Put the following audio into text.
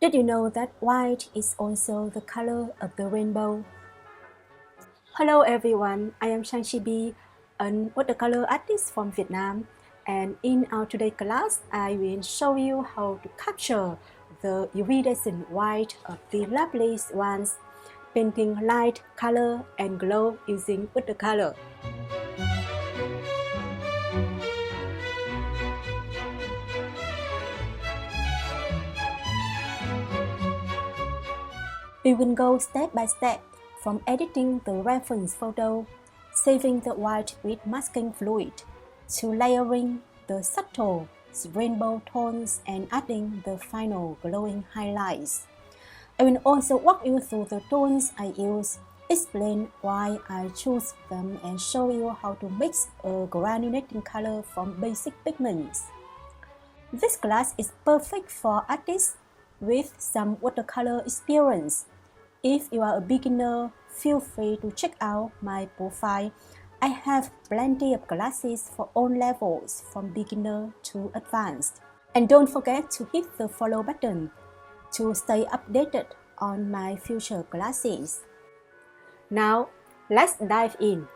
Did you know that white is also the color of the rainbow? Hello everyone, I am Sang Chibi, an watercolor artist from Vietnam, and in our today class, I will show you how to capture the iridescent white of the lovely swans, painting light, color, and glow using watercolor. We will go step by step from editing the reference photo, saving the white with masking fluid, to layering the subtle rainbow tones and adding the final glowing highlights. I will also walk you through the tones I use, explain why I choose them, and show you how to mix a granulating color from basic pigments. This class is perfect for artists with some watercolor experience. If you are a beginner, feel free to check out my profile. I have plenty of classes for all levels from beginner to advanced. And don't forget to hit the follow button to stay updated on my future classes. Now, let's dive in.